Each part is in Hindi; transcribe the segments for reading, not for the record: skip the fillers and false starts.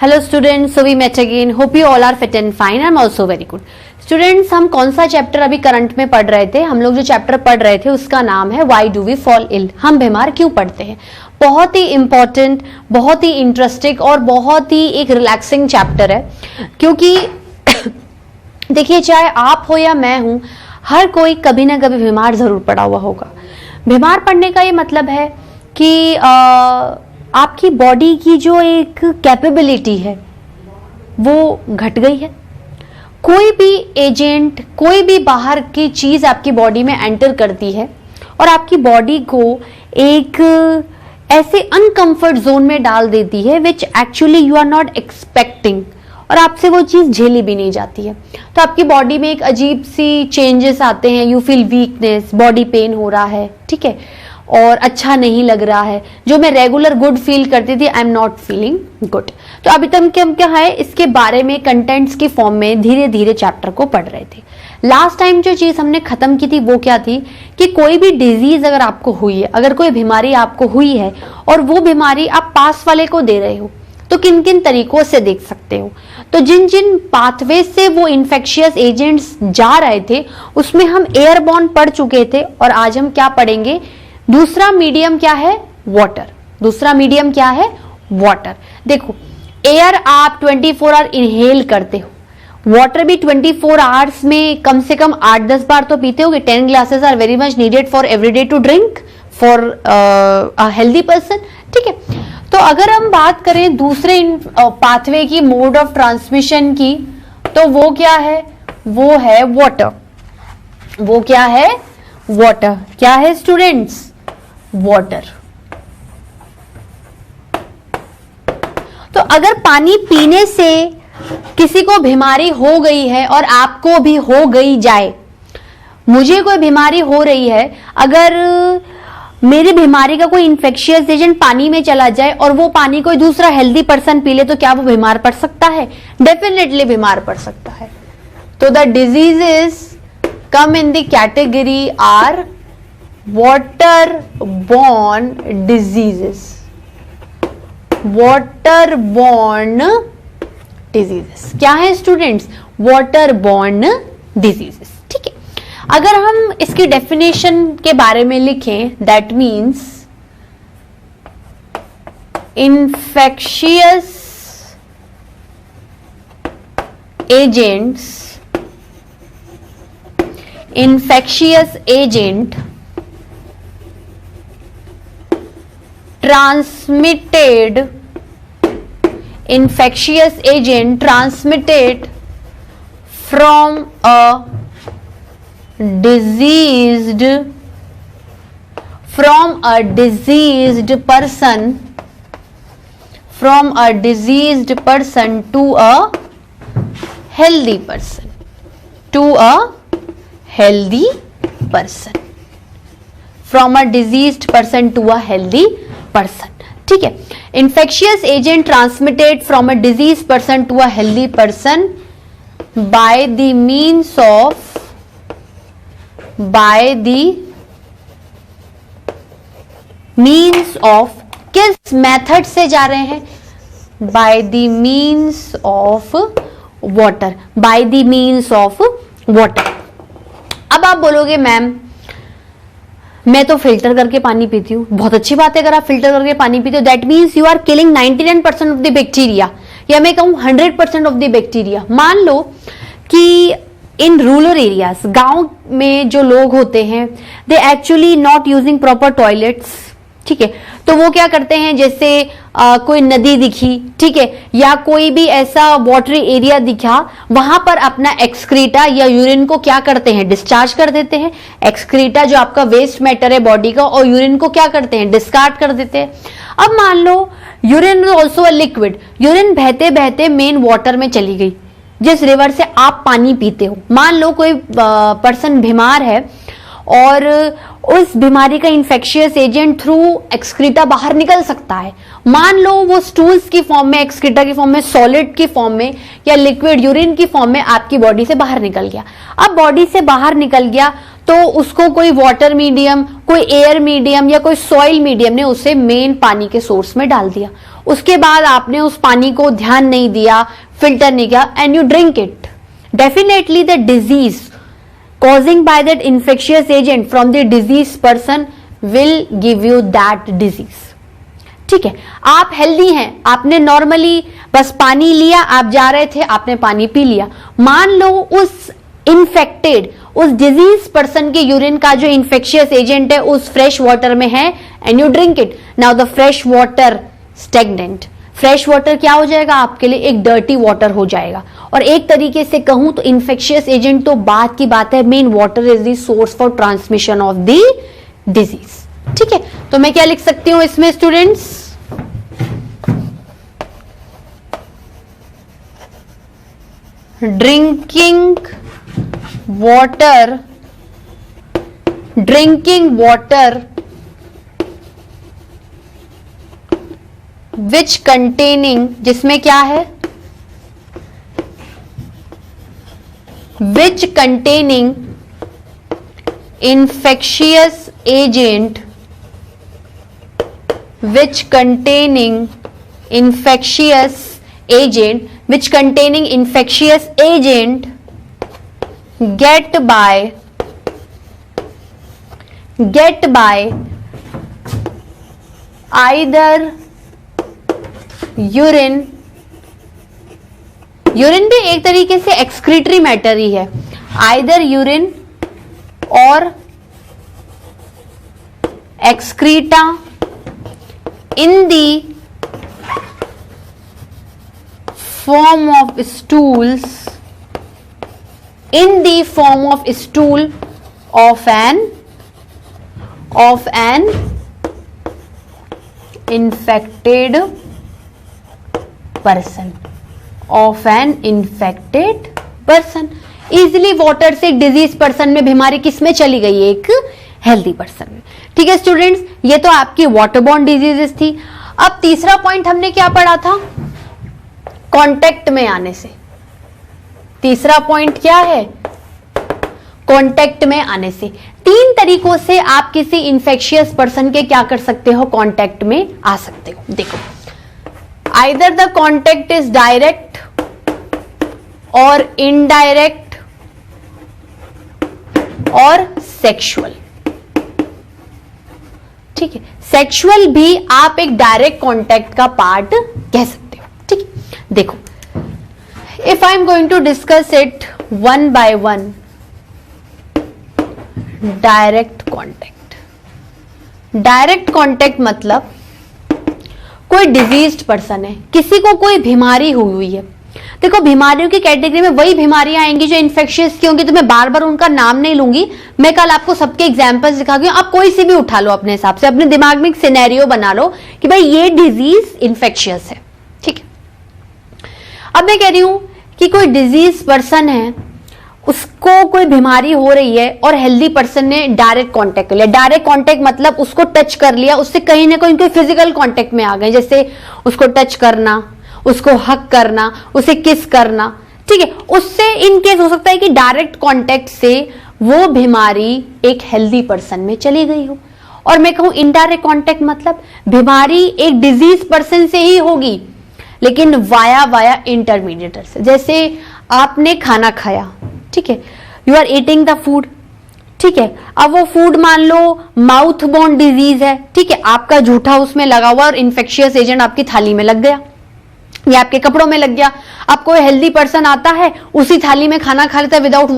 Hello students, so we met again. Hope you all are fit and fine. I'm also very good. Students, हम कौन सा चैप्टर अभी करंट में पढ़ रहे थे? हम लोग जो चैप्टर पढ़ रहे थे उसका नाम है Why do we fall ill? हम बीमार क्यों पड़ते हैं? बहुत ही इंपॉर्टेंट, बहुत ही इंटरेस्टिंग और बहुत ही एक रिलैक्सिंग चैप्टर है, क्योंकि देखिए, चाहे आप हो या मैं हूं, हर कोई कभी ना कभी बीमार जरूर पड़ा हुआ होगा। बीमार पड़ने का ये मतलब है कि आपकी बॉडी की जो एक कैपेबिलिटी है वो घट गई है। कोई भी एजेंट, कोई भी बाहर की चीज आपकी बॉडी में एंटर करती है और आपकी बॉडी को एक ऐसे अनकंफर्ट जोन में डाल देती है which actually you are not expecting, और आपसे वो चीज झेली भी नहीं जाती है। तो आपकी बॉडी में एक अजीब सी चेंजेस आते हैं। You feel weakness, body pain हो रहा है, ठीक है, और अच्छा नहीं लग रहा है। जो मैं रेगुलर गुड फील करती थी, I am not feeling good. तो अभी तक हम क्या है, इसके बारे में कंटेंट्स की फॉर्म में धीरे धीरे चैप्टर को पढ़ रहे थे। लास्ट टाइम जो चीज हमने खत्म की थी वो क्या थी कि कोई भी डिजीज अगर आपको हुई है, अगर कोई बीमारी आपको हुई है और वो बीमारी आप पास वाले को दे रहे हो, तो किन किन तरीकों से देख सकते हो। तो जिन जिन पाथवे से वो इन्फेक्शियस एजेंट्स जा रहे थे उसमें हम एयरबॉर्न पढ़ चुके थे, और आज हम क्या पढ़ेंगे? दूसरा मीडियम क्या है? वाटर। दूसरा मीडियम क्या है? वाटर। देखो, एयर आप 24 आवर इनहेल करते हो, वाटर भी 24 आवर्स में कम से कम 8-10 बार तो पीते होगे। 10 glasses are very much needed for every day to drink for a healthy person, ठीक है। तो अगर हम बात करें दूसरे पाथवे की, मोड ऑफ ट्रांसमिशन की, तो वो क्या है? वो है वाटर। वो क्या है? वाटर। क्या है स्टूडेंट्स? वाटर। तो अगर पानी पीने से किसी को बीमारी हो गई है और आपको भी हो गई जाए, मुझे कोई बीमारी हो रही है, अगर मेरी बीमारी का कोई इन्फेक्शियस एजेंट पानी में चला जाए और वो पानी कोई दूसरा हेल्दी पर्सन पी ले, तो क्या वो बीमार पड़ सकता है? डेफिनेटली बीमार पड़ सकता है। तो the diseases come in the category are waterborne diseases. waterborne diseases क्या है स्टूडेंट्स? waterborne diseases, ठीक है। अगर हम इसकी डेफिनेशन के बारे में लिखें, that means infectious agent transmitted from a diseased person to a healthy person, from a diseased person to a healthy person, ठीक है। infectious agent transmitted from a diseased person to a healthy person by the means of किस मेथड से जा रहे हैं? by the means of water, अब आप बोलोगे मैम मैं तो फिल्टर करके पानी पीती हूँ। बहुत अच्छी बात है, अगर आप फिल्टर करके पानी पीते हो, that means you are killing 99% of the bacteria, या मैं कहूँ 100% ऑफ द बैक्टीरिया। मान लो कि इन रूरल एरियाज, गांव में जो लोग होते हैं, they actually not using proper toilets, ठीक है। तो वो क्या करते हैं, जैसे कोई नदी दिखी, ठीक है, या कोई भी ऐसा वाटरी एरिया दिखा, वहां पर अपना एक्सक्रीटा या यूरिन को क्या करते हैं? डिस्चार्ज कर देते हैं। एक्सक्रीटा जो आपका वेस्ट मैटर है बॉडी का, और यूरिन को क्या करते हैं? डिस्कार्ड कर देते हैं। अब मान लो urine is also a liquid, urine बहते बहते मेन वाटर में चली गई, जिस रिवर से आप पानी पीते हो। मान लो कोई पर्सन बीमार है और उस बीमारी का इन्फेक्शियस एजेंट थ्रू एक्सक्रीटा बाहर निकल सकता है। मान लो वो स्टूल्स की फॉर्म में, एक्सक्रीटा की फॉर्म में, सॉलिड की फॉर्म में, या लिक्विड यूरिन की फॉर्म में आपकी बॉडी से बाहर निकल गया। अब बॉडी से बाहर निकल गया तो उसको कोई वाटर मीडियम, कोई एयर मीडियम या कोई सॉइल मीडियम ने उसे मेन पानी के सोर्स में डाल दिया। उसके बाद आपने उस पानी को ध्यान नहीं दिया, फिल्टर नहीं किया, and you drink it, definitely the disease causing by that infectious agent from the diseased person will give you that disease. ठीक है, आप हेल्दी हैं, आपने नॉर्मली बस पानी लिया, आप जा रहे थे, आपने पानी पी लिया, मान लो उस इन्फेक्टेड, उस डिजीज पर्सन के यूरिन का जो इन्फेक्शियस एजेंट है उस फ्रेश वाटर में है, and you drink it. Now the fresh water stagnant, fresh water क्या हो जाएगा आपके लिए, एक डर्टी वाटर हो जाएगा. और एक तरीके से कहूं तो इन्फेक्शियस एजेंट तो बात की बात है, main water is the source for transmission of the disease. ठीक है, तो मैं क्या लिख सकती हूं इसमें students, drinking water which containing, जिसमें क्या है, which containing infectious agent, which containing infectious agent get by either urine भी एक तरीके से एक्सक्रीटरी मैटर ही है, आइदर यूरिन और excreta in the form of stools, in the form of stool of an infected person, of an infected person. Easily water से डिजीज पर्सन में बीमारी किस में चली गई, एक हेल्दी पर्सन में. ठीक है स्टूडेंट्स, ये तो आपकी वाटरबॉर्न डिजीजेस थी. अब तीसरा पॉइंट हमने क्या पढ़ा था, कांटेक्ट में आने से. तीसरा पॉइंट क्या है, कांटेक्ट में आने से. तीन तरीकों से आप किसी इंफेक्शियस पर्सन के क्या कर सकते हो, कांटेक्ट में आ सकते हो. देखो, either the contact is direct और इनडायरेक्ट और सेक्सुअल. ठीक है, सेक्सुअल भी आप एक डायरेक्ट कांटेक्ट का पार्ट कह सकते हो. ठीक है, देखो, if I am going to discuss it one by one. Direct contact मतलब कोई डिजीज्ड पर्सन है, किसी को कोई बीमारी हुई है. देखो, बीमारियों की कैटेगरी में वही बीमारियां आएंगी जो इन्फेक्शियस की होंगी, तो मैं बार बार उनका नाम नहीं लूंगी. मैं कल आपको सबके एग्जांपल्स दिखाऊंगी, आप कोई सी भी उठा लो अपने हिसाब से, अपने दिमाग में एक सिनेरियो बना लो कि भाई ये डिजीज इन्फेक्शियस है. ठीक है, अब मैं कह रही हूं कि कोई डिजीज पर्सन है, उसको कोई बीमारी हो रही है और हेल्दी पर्सन ने डायरेक्ट कांटेक्ट कर लिया. डायरेक्ट कांटेक्ट मतलब उसको टच कर लिया, उससे कहीं ना कहीं कोई फिजिकल कांटेक्ट में आ गए, जैसे उसको टच करना, उसको हक करना, उसे किस करना. ठीक है, उससे इन केस हो सकता है कि डायरेक्ट कांटेक्ट से वो बीमारी एक हेल्दी पर्सन में चली गई हो. और मैं कहूं इनडायरेक्ट कांटेक्ट मतलब बीमारी एक डिजीज पर्सन से ही होगी, लेकिन वाया इंटरमीडिएटर से. जैसे आपने खाना खाया, ठीक है, you are eating the food. ठीक है, अब वो फूड मान लो माउथ बोर्न डिजीज है. ठीक है, आपका जूठा उसमें लगा हुआ और इन्फेक्शियस एजेंट आपकी थाली में लग गया या आपके कपड़ों में लग गया. अब कोई हेल्दी पर्सन आता है, उसी थाली में खाना खा लेता है विदाउट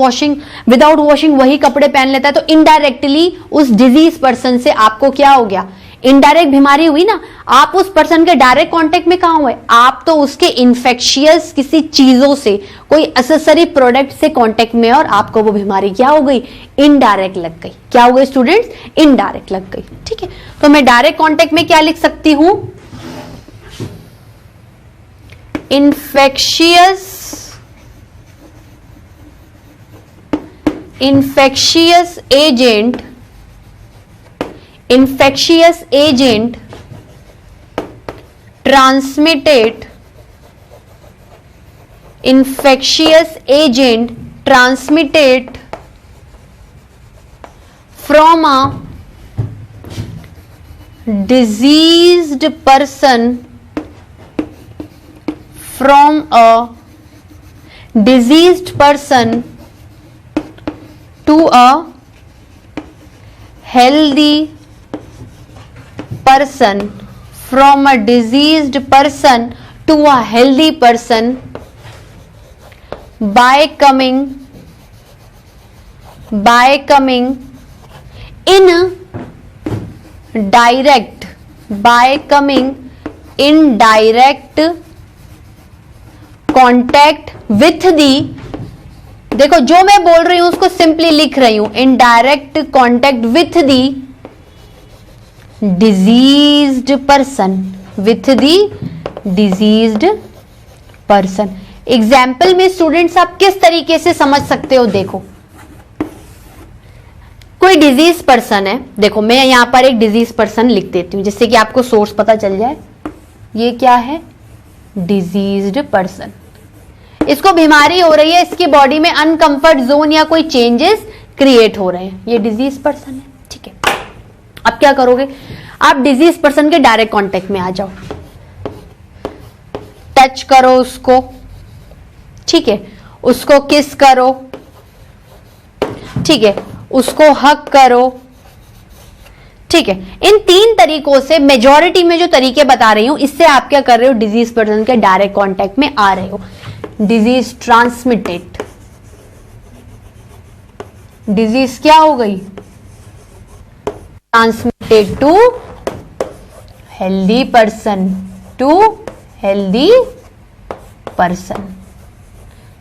वॉशिंग वही कपड़े पहन लेता है, तो इनडायरेक्टली उस डिजीज पर्सन से आपको क्या हो गया, इनडायरेक्ट बीमारी हुई ना. आप उस पर्सन के डायरेक्ट कांटेक्ट में कहां हुए, आप तो उसके इन्फेक्शियस किसी चीजों से, कोई एसेसरी प्रोडक्ट से कांटेक्ट में, और आपको वो बीमारी क्या हो गई, इनडायरेक्ट लग गई. क्या हो गई स्टूडेंट्स, इनडायरेक्ट लग गई. ठीक है, तो मैं डायरेक्ट कांटेक्ट में क्या लिख सकती हूं, infectious agent transmitted from a diseased person from a diseased person to a healthy person, from a diseased person to a healthy person by coming in direct contact with the, देखो जो मैं बोल रही हूं उसको सिंपली लिख रही हूं, in direct contact with the diseased person, example में स्टूडेंट्स आप किस तरीके से समझ सकते हो, देखो कोई डिजीज पर्सन है, देखो मैं यहां पर एक डिजीज पर्सन लिख देती हूं जिससे कि आपको सोर्स पता चल जाए। ये क्या है? डिजीज्ड पर्सन, इसको बीमारी हो रही है, इसकी बॉडी में अनकंफर्ट जोन या कोई चेंजेस क्रिएट हो रहे हैं, ये डिजीज पर्सन है। ठीक है, अब क्या करोगे आप? डिजीज पर्सन के डायरेक्ट कांटेक्ट में आ जाओ, टच करो उसको, ठीक है, उसको किस करो, ठीक है, उसको हक करो, ठीक है। इन 3 तरीकों से, मेजॉरिटी में जो तरीके बता रही हूं, इससे आप क्या कर रहे हो? डिजीज पर्सन के डायरेक्ट कांटेक्ट में आ रहे हो। डिजीज ट्रांसमिटेड, डिजीज क्या हो गई? ट्रांसमिटेड टू हेल्दी पर्सन,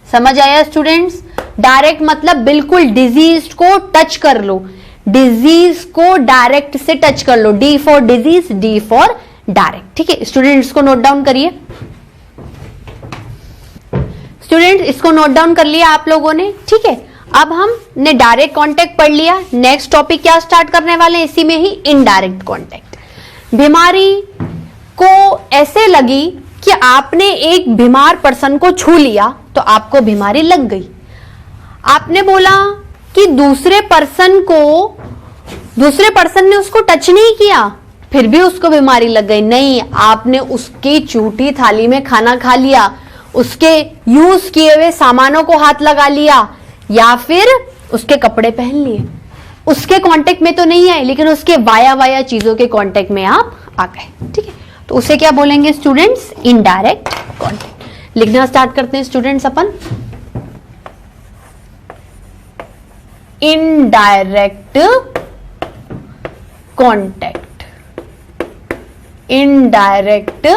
समझ आया स्टूडेंट्स? डायरेक्ट मतलब बिल्कुल डिजीज को टच कर लो, डिजीज को डायरेक्ट से टच कर लो, D for disease, D for direct. ठीक है स्टूडेंट्स, इसको नोट डाउन करिए। स्टूडेंट्स इसको नोट डाउन कर लिया आप लोगों ने? ठीक है, अब हमने डायरेक्ट कांटेक्ट पढ़ लिया। नेक्स्ट टॉपिक क्या स्टार्ट करने वाले हैं? इसी में ही इनडायरेक्ट कांटेक्ट। बीमारी को ऐसे लगी कि आपने एक बीमार पर्सन को छू लिया तो आपको बीमारी लग गई। आपने बोला कि दूसरे पर्सन ने उसको टच नहीं किया फिर भी उसको बीमारी लग गई। नहीं, आपने उसकी चूटी थाली में खाना खा लिया, उसके यूज किए हुए सामानों को हाथ लगा लिया, या फिर उसके कपड़े पहन लिए। उसके कांटेक्ट में तो नहीं आए, लेकिन उसके वाया चीजों के कांटेक्ट में आप आ गए। ठीक है, तो उसे क्या बोलेंगे स्टूडेंट्स? Indirect contact. लिखना स्टार्ट करते हैं स्टूडेंट्स अपन। Indirect contact, indirect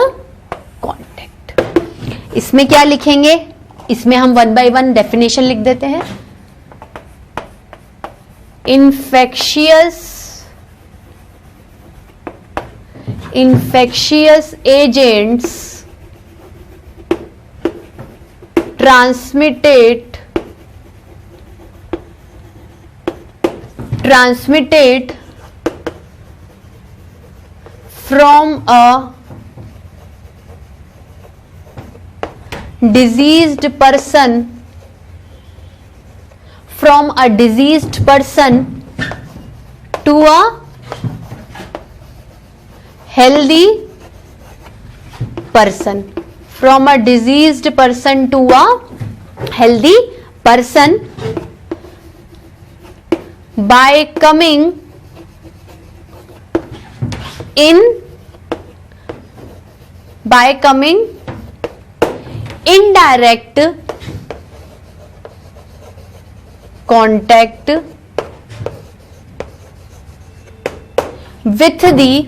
contact. इसमें क्या लिखेंगे? इसमें हम 1 by 1 डेफिनेशन लिख देते हैं। infectious agents transmitted from a diseased person to a healthy person, from a diseased person to a healthy person by coming indirect contact with the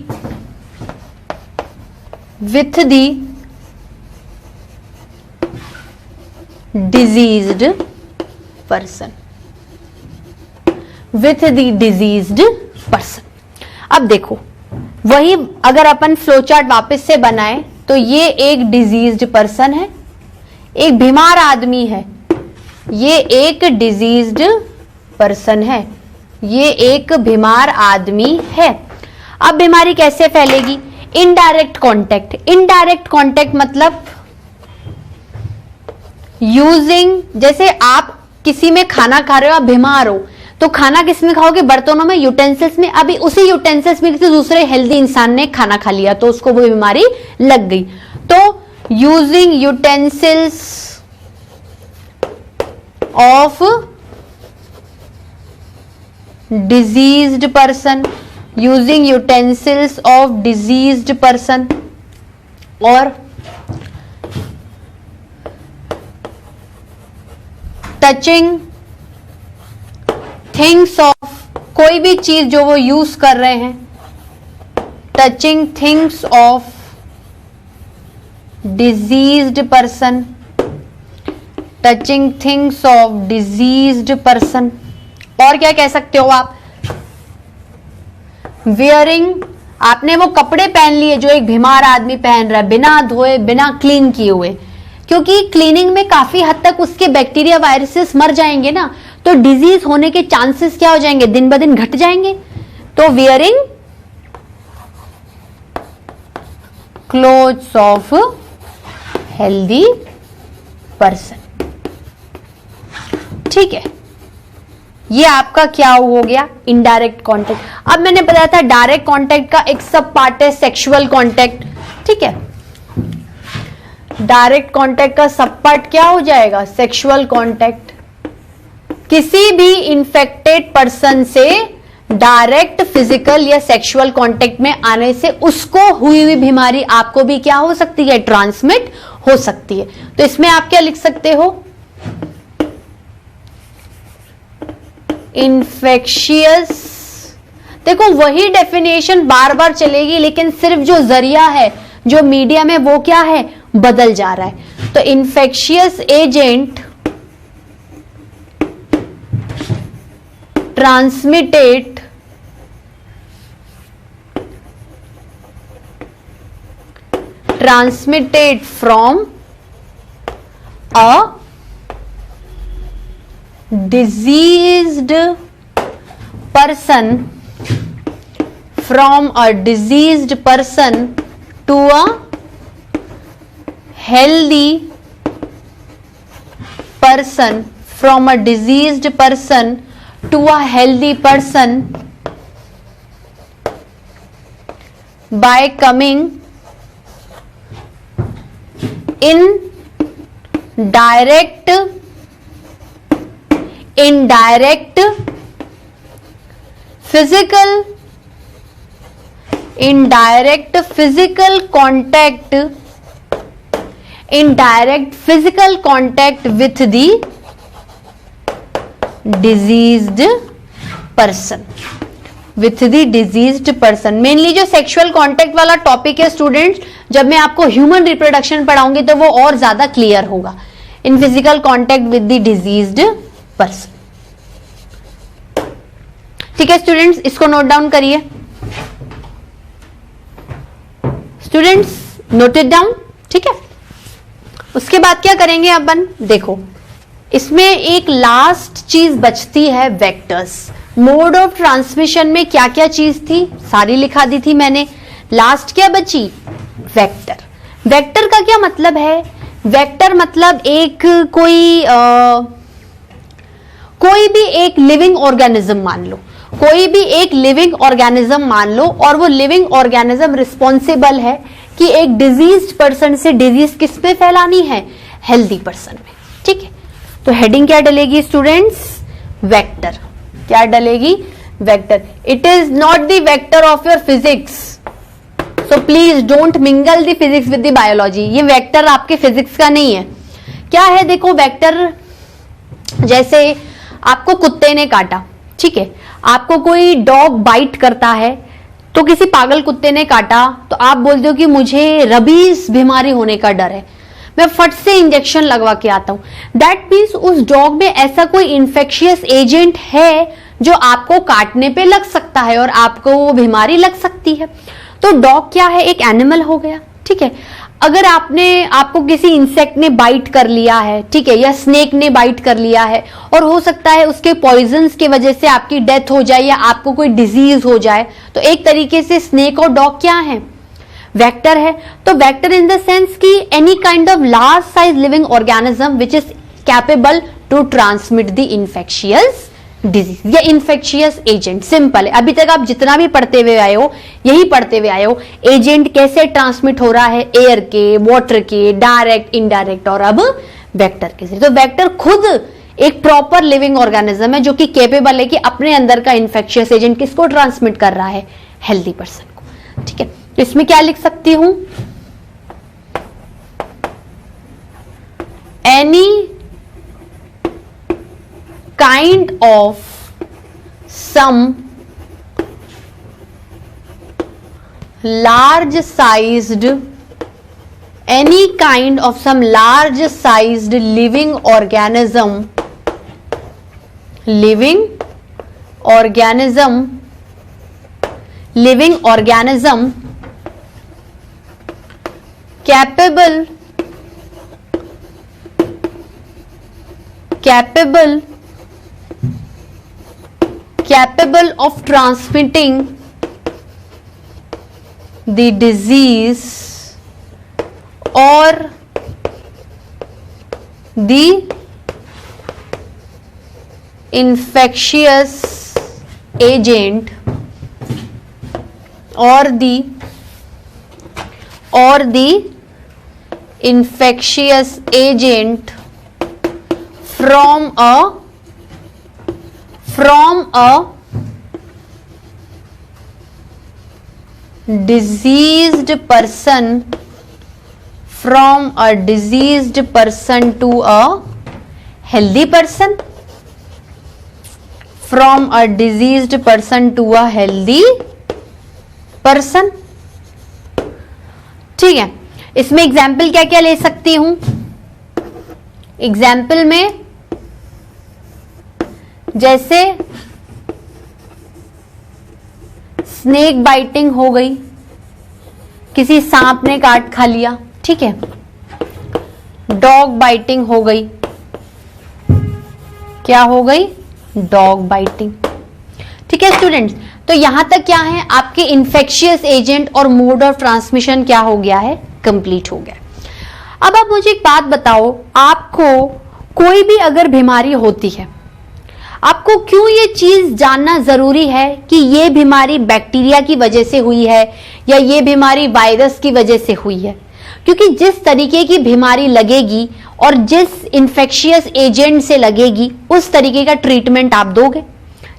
diseased person, अब देखो वही अगर अपन फ्लो चार्ट वापस से बनाए तो ये एक डिजीज्ड पर्सन है, एक बीमार आदमी है, ये एक डिजीज्ड पर्सन है, ये एक बीमार आदमी है। अब बीमारी कैसे फैलेगी? इनडायरेक्ट कांटेक्ट मतलब यूजिंग, जैसे आप किसी में खाना खा रहे हो, आप बीमार हो तो खाना किस में खाओगे? बर्तनों में, यूटेंसिल्स में। अभी उसी यूटेंसिल्स में किसी दूसरे हेल्दी इंसान ने खाना खा लिया तो उसको वो बीमारी लग गई। तो using utensils of diseased person, using utensils of diseased person, और टचिंग थिंग्स ऑफ, कोई भी चीज जो वो यूज कर रहे हैं, touching things of diseased person, touching things of diseased person. और क्या कह सकते हो आप, वेयरिंग, आपने वो कपड़े पहन लिए जो एक बीमार आदमी पहन रहा है बिना धोए बिना क्लीन किए हुए, क्योंकि क्लीनिंग में काफी हद तक उसके बैक्टीरिया वायरसेस मर जाएंगे ना, तो डिजीज होने के चांसेस क्या हो जाएंगे, दिन ब दिन घट जाएंगे। तो wearing clothes of healthy person. ठीक है, ये आपका क्या हो गया, इनडायरेक्ट कांटेक्ट। अब मैंने बताया था डायरेक्ट कांटेक्ट का एक सब पार्ट है सेक्सुअल कांटेक्ट। ठीक है, डायरेक्ट कांटेक्ट का सब पार्ट क्या हो जाएगा, सेक्सुअल कांटेक्ट। किसी भी इंफेक्टेड पर्सन से डायरेक्ट फिजिकल या सेक्सुअल कांटेक्ट में आने से उसको हुई हुई बीमारी आपको भी क्या हो सकती है, ट्रांसमिट हो सकती है। तो इसमें आप क्या लिख सकते हो, इन्फेक्शियस। देखो वही डेफिनेशन बार बार चलेगी, लेकिन सिर्फ जो जरिया है, जो मीडियम है, वो क्या है, बदल जा रहा है। तो infectious agent transmitted from a diseased person, from a diseased person to a healthy person, from a diseased person to a healthy person by coming in indirect physical contact with the diseased person, with the diseased person. Mainly जो सेक्सुअल कांटेक्ट वाला टॉपिक है स्टूडेंट्स, जब मैं आपको ह्यूमन रिप्रोडक्शन पढ़ाऊंगी तो वो और ज्यादा क्लियर होगा। In physical contact with the diseased person. ठीक है स्टूडेंट्स, इसको नोट डाउन करिए। Students note it down. ठीक है, उसके बाद क्या करेंगे अपन, देखो इसमें एक लास्ट चीज बचती है, वेक्टर्स। मोड ऑफ ट्रांसमिशन में क्या क्या चीज थी, सारी लिखा दी थी मैंने। लास्ट क्या बची, वेक्टर। वेक्टर का क्या मतलब है, वेक्टर मतलब एक कोई भी एक लिविंग ऑर्गेनिज्म मान लो, कोई भी एक लिविंग ऑर्गेनिज्म मान लो, और वो लिविंग ऑर्गेनिज्म रिस्पॉन्सिबल है कि एक डिजीज्ड पर्सन से डिजीज किस पे फैलानी है, हेल्दी पर्सन में। ठीक है, तो हेडिंग क्या डलेगी स्टूडेंट्स, वेक्टर। क्या डलेगी, vector. It is not the vector of your physics, so please don't mingle the physics with the biology. ये वेक्टर आपके फिजिक्स का नहीं है। क्या है, देखो वेक्टर, जैसे आपको कुत्ते ने काटा, ठीक है, आपको कोई डॉग बाइट करता है, तो किसी पागल कुत्ते ने काटा, तो आप बोलते हो कि मुझे रबीज बीमारी होने का डर है, मैं फट से इंजेक्शन लगवा के आता हूं। दैट मीन्स उस डॉग में ऐसा कोई इन्फेक्शियस एजेंट है जो आपको काटने पे लग सकता है और आपको वो बीमारी लग सकती है। तो डॉग क्या है, एक एनिमल हो गया। ठीक है, अगर आपको किसी इंसेक्ट ने बाइट कर लिया है, ठीक है, या स्नेक ने बाइट कर लिया है, और हो सकता है उसके पॉइजन्स की वजह से आपकी डेथ हो जाए या आपको कोई डिजीज हो जाए, तो एक तरीके से स्नेक और डॉग क्या है, वेक्टर है। तो वेक्टर इन द सेंस कि any kind of large size living organism which is capable to transmit the infectious disease या इन्फेक्शियस एजेंट। सिंपल है, अभी तक आप जितना भी पढ़ते हुए आए हो यही पढ़ते हुए आए हो, एजेंट कैसे ट्रांसमिट हो रहा है, एयर के, वाटर के, डायरेक्ट, इनडायरेक्ट और अब वेक्टर के जरिए। तो वेक्टर खुद एक प्रॉपर लिविंग ऑर्गेनिज्म है जो कि केपेबल है कि अपने अंदर का इन्फेक्शियस एजेंट किसको ट्रांसमिट कर रहा है, हेल्दी पर्सन को। ठीक है, तो इसमें क्या लिख सकती हूं, any kind of some large sized living organism capable of transmitting the disease or the infectious agent or the infectious agent from a diseased person to a healthy person, from a diseased person to a healthy person। ठीक है, इसमें एग्जाम्पल क्या क्या ले सकती हूं, एग्जाम्पल में जैसे स्नेक बाइटिंग हो गई, किसी सांप ने काट खा लिया। ठीक है, डॉग बाइटिंग हो गई, क्या हो गई, डॉग बाइटिंग। ठीक है स्टूडेंट्स, तो यहां तक क्या है, आपके इन्फेक्शियस एजेंट और मोड ऑफ ट्रांसमिशन क्या हो गया है, कंप्लीट हो गया। अब आप मुझे एक बात बताओ, आपको कोई भी अगर बीमारी होती है, आपको क्यों ये चीज जानना जरूरी है कि ये बीमारी बैक्टीरिया की वजह से हुई है या ये बीमारी वायरस की वजह से हुई है? क्योंकि जिस तरीके की बीमारी लगेगी और जिस इन्फेक्शियस एजेंट से लगेगी उस तरीके का ट्रीटमेंट आप दोगे।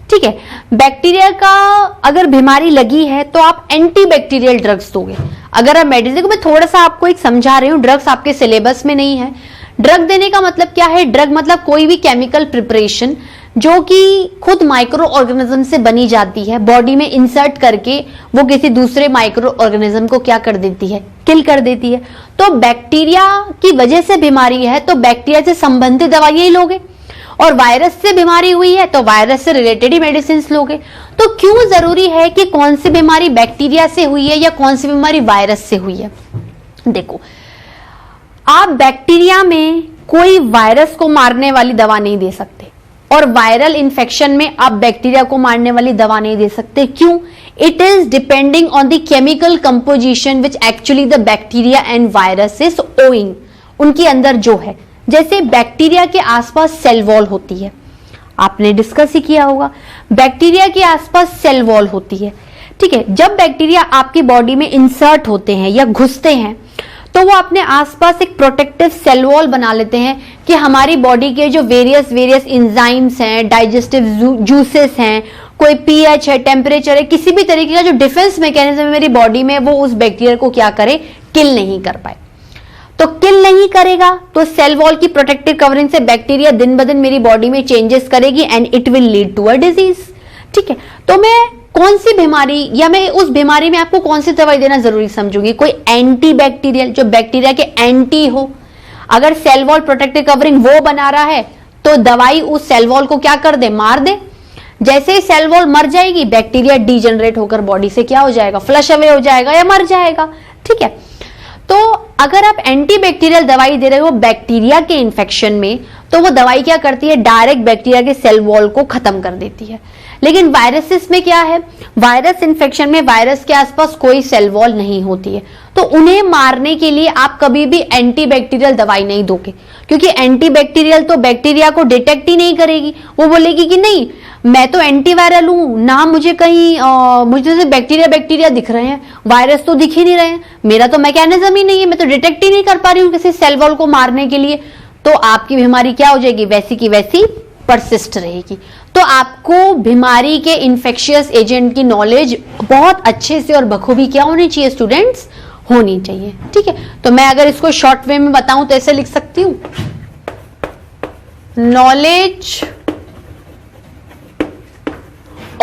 ठीक है, बैक्टीरिया का अगर बीमारी लगी है तो आप एंटीबैक्टीरियल ड्रग्स दोगे। अगर आप मेडिसिन को, मैं थोड़ा सा आपको एक समझा रही हूँ, ड्रग्स आपके सिलेबस में नहीं है। ड्रग देने का मतलब क्या है, ड्रग मतलब कोई भी केमिकल प्रिपरेशन जो कि खुद माइक्रो ऑर्गेनिज्म से बनी जाती है, बॉडी में इंसर्ट करके वो किसी दूसरे माइक्रो ऑर्गेनिज्म को क्या कर देती है, किल कर देती है। तो बैक्टीरिया की वजह से बीमारी है तो बैक्टीरिया से संबंधित दवाइयां ही लोगे, और वायरस से बीमारी हुई है तो वायरस से रिलेटेड ही मेडिसिन लोगे। तो क्यों जरूरी है कि कौन सी बीमारी बैक्टीरिया से हुई है या कौन सी बीमारी वायरस से हुई है? देखो, आप बैक्टीरिया में कोई वायरस को मारने वाली दवा नहीं दे सकते और वायरल इंफेक्शन में आप बैक्टीरिया को मारने वाली दवा नहीं दे सकते। क्यों? It is depending on the chemical composition which actually the bacteria and virus is owing, उनके अंदर जो है। जैसे बैक्टीरिया के आसपास सेल वॉल होती है, आपने डिस्कस ही किया होगा, बैक्टीरिया के आसपास सेल वॉल होती है। ठीक है, जब बैक्टीरिया आपकी बॉडी में इंसर्ट होते हैं या घुसते हैं तो वो अपने आसपास एक प्रोटेक्टिव सेल वॉल बना लेते हैं कि हमारी बॉडी के जो वेरियस एंजाइम्स हैं, डाइजेस्टिव जूसेस हैं, कोई पीएच है, टेम्परेचर है, किसी भी तरीके का जो डिफेंस मैकेनिज्म है मेरी बॉडी में, वो उस बैक्टीरिया को क्या करे, किल नहीं कर पाए। तो किल नहीं करेगा तो सेल वॉल की प्रोटेक्टिव कवरिंग से बैक्टीरिया दिन ब दिन मेरी बॉडी में चेंजेस करेगी and it will lead to a disease. ठीक है, तो मैं कौन सी बीमारी या मैं उस बीमारी में आपको कौन सी दवाई देना जरूरी समझूंगी? कोई एंटी बैक्टीरियल, जो बैक्टीरिया के एंटी हो। अगर सेल वॉल प्रोटेक्टिव कवरिंग वो बना रहा है तो दवाई उस सेल वॉल को क्या कर दे, मार दे। जैसे ही सेल वॉल मर जाएगी बैक्टीरिया डीजनरेट होकर बॉडी से क्या हो जाएगा, फ्लश अवे हो जाएगा या मर जाएगा। ठीक है, तो अगर आप एंटीबैक्टीरियल दवाई दे रहे हो बैक्टीरिया के इन्फेक्शन में तो वो दवाई क्या करती है, डायरेक्ट बैक्टीरिया के सेल वॉल को खत्म कर देती है। लेकिन वायरसेस में क्या है, वायरस इन्फेक्शन में वायरस के आसपास कोई सेल वॉल नहीं होती है, तो उन्हें मारने के लिए आप कभी भी एंटीबैक्टीरियल दवाई नहीं दोगे, क्योंकि एंटीबैक्टीरियल तो बैक्टीरिया को डिटेक्ट ही नहीं करेगी। वो बोलेगी कि नहीं मैं तो एंटीवायरल हूं ना, मुझे कहीं मुझे तो बैक्टीरिया दिख रहे हैं, वायरस तो दिख ही नहीं रहे हैं, मेरा तो मैकेनिज्म ही नहीं है, मैं तो डिटेक्ट ही नहीं कर पा रही हूं किसी सेल वॉल को मारने के लिए। तो आपकी बीमारी क्या हो जाएगी, वैसी की वैसी परसिस्ट रहेगी। तो आपको बीमारी के इन्फेक्शियस एजेंट की नॉलेज बहुत अच्छे से और बखूबी क्या होनी चाहिए स्टूडेंट्स, होनी चाहिए। ठीक है, तो मैं अगर इसको शॉर्ट वे में बताऊं तो ऐसे लिख सकती हूं, knowledge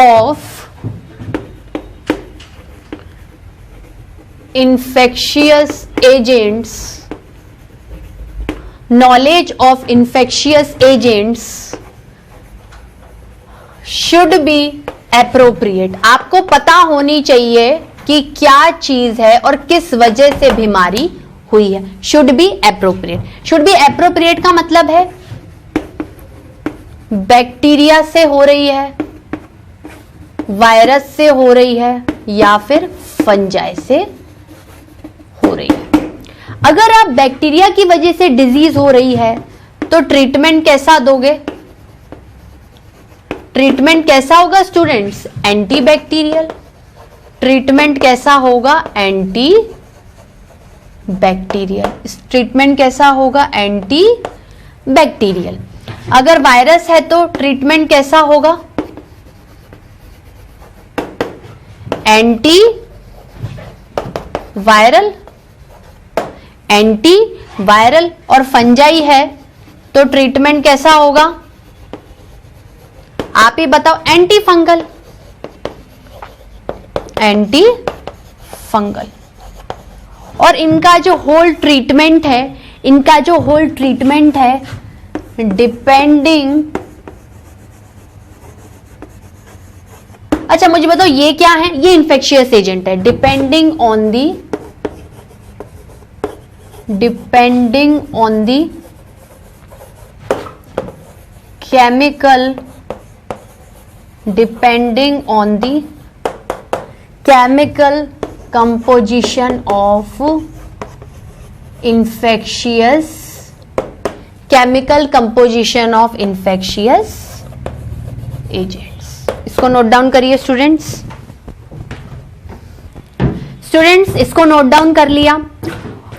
of infectious agents, knowledge of infectious agents should be appropriate। आपको पता होनी चाहिए कि क्या चीज है और किस वजह से बीमारी हुई है। should be appropriate। should be appropriate का मतलब है बैक्टीरिया से हो रही है, वायरस से हो रही है, या फिर फंजाई से हो रही है। अगर आप बैक्टीरिया की वजह से डिजीज हो रही है तो ट्रीटमेंट कैसा दोगे, ट्रीटमेंट कैसा होगा स्टूडेंट्स, एंटीबैक्टीरियल। ट्रीटमेंट कैसा होगा, एंटी बैक्टीरियल। ट्रीटमेंट कैसा होगा, एंटी बैक्टीरियल। अगर वायरस है तो ट्रीटमेंट कैसा होगा, एंटी वायरल। Anti viral. और फंजाई है तो ट्रीटमेंट कैसा होगा, आप ही बताओ, एंटी फंगल। Anti fungal. और इनका जो होल ट्रीटमेंट है, इनका जो होल ट्रीटमेंट है डिपेंडिंग, अच्छा मुझे बताओ ये क्या है, ये इन्फेक्शियस एजेंट है। Depending on the chemical, depending on the chemical composition of infectious agents। इसको नोट डाउन करिए स्टूडेंट्स। इसको नोट डाउन कर लिया,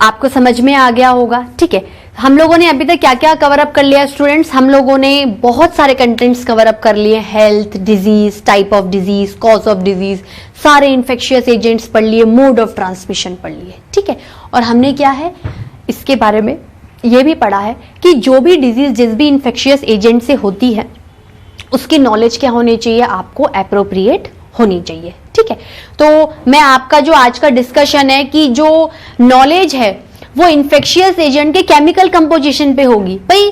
आपको समझ में आ गया होगा। ठीक है, हम लोगों ने अभी तक क्या क्या कवर अप कर लिया स्टूडेंट्स, हम लोगों ने बहुत सारे कंटेंट्स कवर अप कर लिए। Health, disease, type of disease, cause of disease, सारे इन्फेक्शियस एजेंट्स पढ़ लिए, मोड ऑफ ट्रांसमिशन पढ़ लिए। ठीक है, और हमने क्या है इसके बारे में यह भी पढ़ा है कि जो भी डिजीज जिस भी इन्फेक्शियस एजेंट से होती है उसकी नॉलेज क्या होनी चाहिए, आपको अप्रोप्रिएट होनी चाहिए। ठीक है, तो मैं आपका जो आज का डिस्कशन है कि जो नॉलेज है वो इन्फेक्शियस एजेंट के केमिकल कंपोजिशन पे होगी। भाई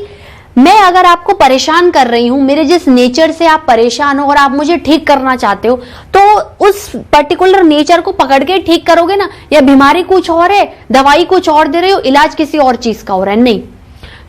मैं अगर आपको परेशान कर रही हूं, मेरे जिस नेचर से आप परेशान हो और आप मुझे ठीक करना चाहते हो, तो उस पर्टिकुलर नेचर को पकड़ के ठीक करोगे ना, या बीमारी कुछ और है, दवाई कुछ और दे रहे हो, इलाज किसी और चीज का हो रहा है, नहीं,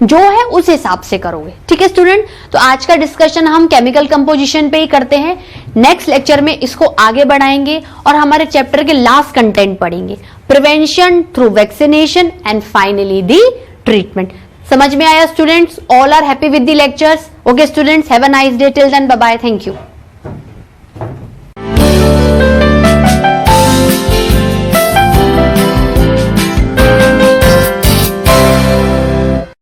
जो है उस हिसाब से करोगे। ठीक है स्टूडेंट, तो आज का डिस्कशन हम केमिकल कंपोजिशन पे ही करते हैं। नेक्स्ट लेक्चर में इसको आगे बढ़ाएंगे और हमारे चैप्टर के लास्ट कंटेंट पढ़ेंगे, prevention through vaccination and finally the treatment. समझ में आया students? All are happy with the lectures? Okay students, have a nice day, till then bye bye, thank you.